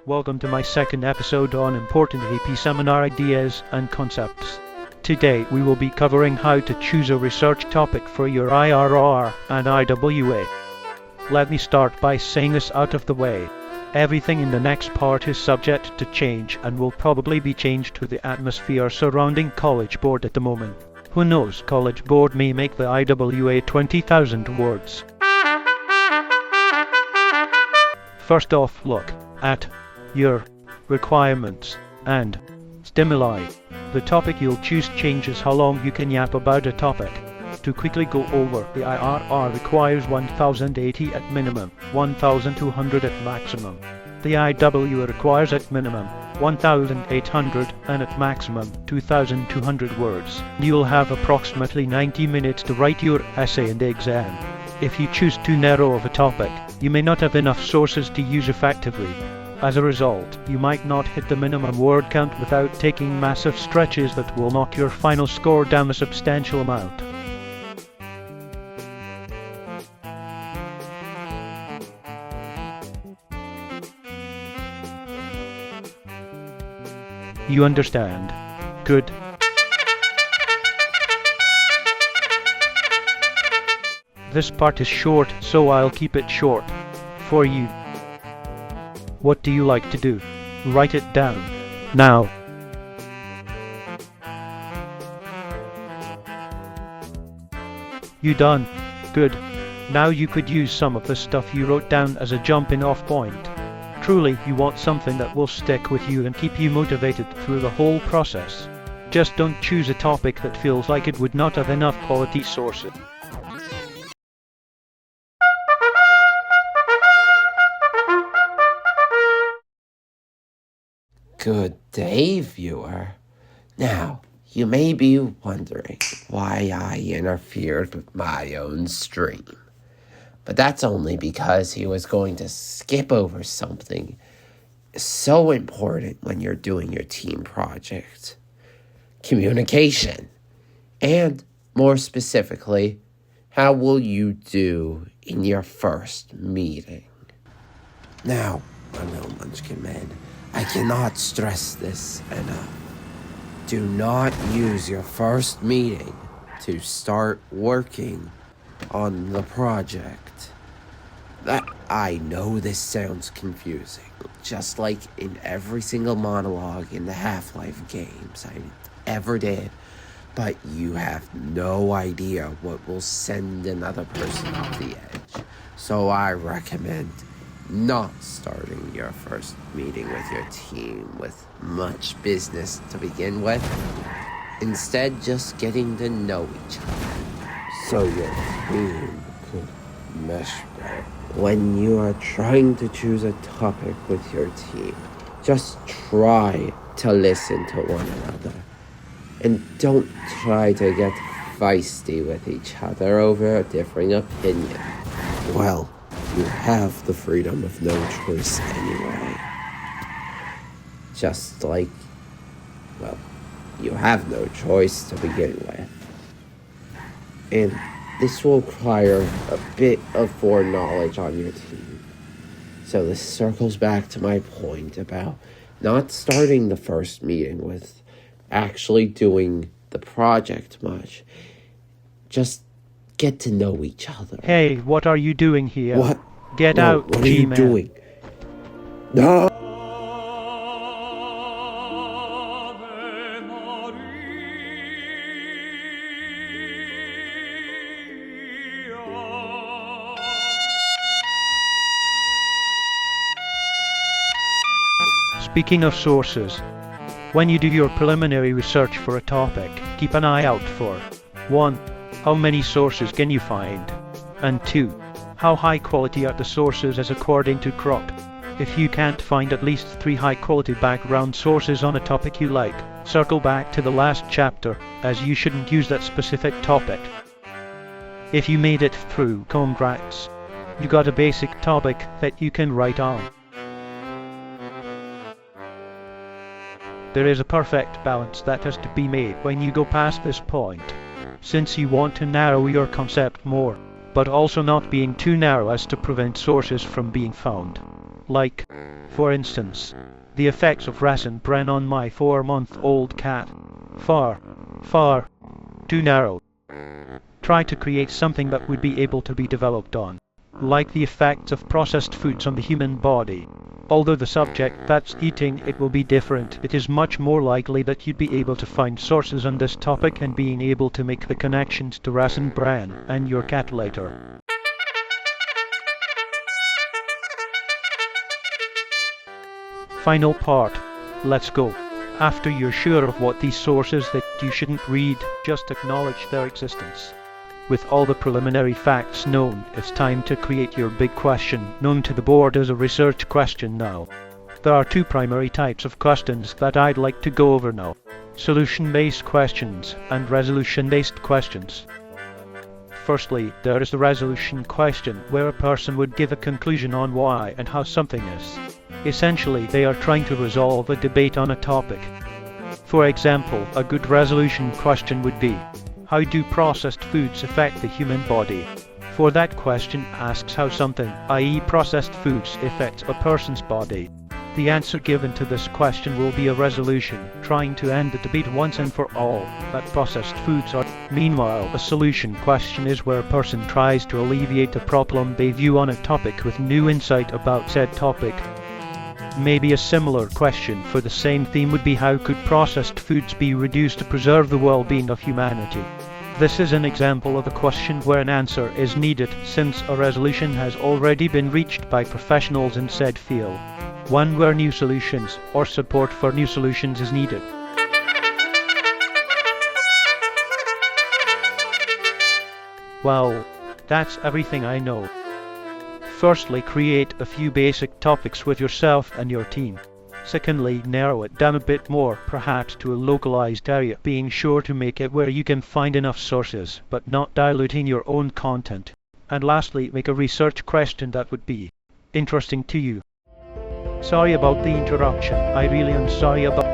Welcome to my second episode on important AP seminar ideas and concepts. Today we will be covering how to choose a research topic for your IRR and IWA. Let me start by saying this out of the way. Everything in the next part is subject to change and will probably be changed to the atmosphere surrounding College Board at the moment. Who knows, College Board may make the IWA 20,000 words. First off, look at your requirements and stimuli. The topic you'll choose changes how long you can yap about a topic. To quickly go over, the IRR requires 1080 at minimum, 1200 at maximum. The IWA requires at minimum 1800 and at maximum 2200 words. You'll have approximately 90 minutes to write your essay in the exam. If you choose too narrow of a topic, you may not have enough sources to use effectively. As a result, you might not hit the minimum word count without taking massive stretches that will knock your final score down a substantial amount. You understand? Good. This part is short, so I'll keep it short for you. What do you like to do? Write it down. Now. You done? Good. Now you could use some of the stuff you wrote down as a jumping off point. Truly, you want something that will stick with you and keep you motivated through the whole process. Just don't choose a topic that feels like it would not have enough quality sources. Good day, viewer. Now, you may be wondering why I interfered with my own stream. But that's only because he was going to skip over something so important when you're doing your team project. Communication. And more specifically, how will you do in your first meeting? Now, my little munchkin man, I cannot stress this enough. Do not use your first meeting to start working on the project. I know this sounds confusing, just like in every single monologue in the Half-Life games I ever did, but you have no idea what will send another person off the edge. So I recommend not starting your first meeting with your team with much business to begin with. Instead, just getting to know each other so your team could mesh better. When you are trying to choose a topic with your team, just try to listen to one another. And don't try to get feisty with each other over a differing opinion. Well, you have the freedom of no choice anyway. Just like, well, you have no choice to begin with. And this will require a bit of foreknowledge on your team. So this circles back to my point about not starting the first meeting with actually doing the project much. Just get to know each other. Hey, what are you doing here? What? Get No, out, what are you G-Man. doing? No! Speaking of sources, when you do your preliminary research for a topic, keep an eye out for 1. How many sources can you find? And 2. How high quality are the sources as according to Krop? If you can't find at least 3 high quality background sources on a topic you like, circle back to the last chapter, as you shouldn't use that specific topic. If you made it through, congrats. You got a basic topic that you can write on. There is a perfect balance that has to be made when you go past this point, since you want to narrow your concept more, but also not being too narrow as to prevent sources from being found. Like, for instance, the effects of Rasen Bran on my 4-month-old cat. Far, far too narrow. Try to create something that would be able to be developed on, like the effects of processed foods on the human body. Although the subject that's eating it will be different, it is much more likely that you'd be able to find sources on this topic and being able to make the connections to Rasen Bran and your cat later. Final part. Let's go. After you're sure of what these sources that you shouldn't read, just acknowledge their existence. With all the preliminary facts known, it's time to create your big question, known to the board as a research question now. There are two primary types of questions that I'd like to go over now: solution-based questions and resolution-based questions. Firstly, there is the resolution question, where a person would give a conclusion on why and how something is. Essentially, they are trying to resolve a debate on a topic. For example, a good resolution question would be, how do processed foods affect the human body? For that question asks how something, i.e. processed foods, affects a person's body. The answer given to this question will be a resolution, trying to end the debate once and for all, that processed foods are. Meanwhile, a solution question is where a person tries to alleviate a problem they view on a topic with new insight about said topic. Maybe a similar question for the same theme would be, how could processed foods be reduced to preserve the well-being of humanity? This is an example of a question where an answer is needed, since a resolution has already been reached by professionals in said field. One where new solutions or support for new solutions is needed. Well, that's everything I know. Firstly, create a few basic topics with yourself and your team. Secondly, narrow it down a bit more, perhaps to a localized area, being sure to make it where you can find enough sources, but not diluting your own content. And lastly, make a research question that would be interesting to you. Sorry about the interruption. I really am sorry about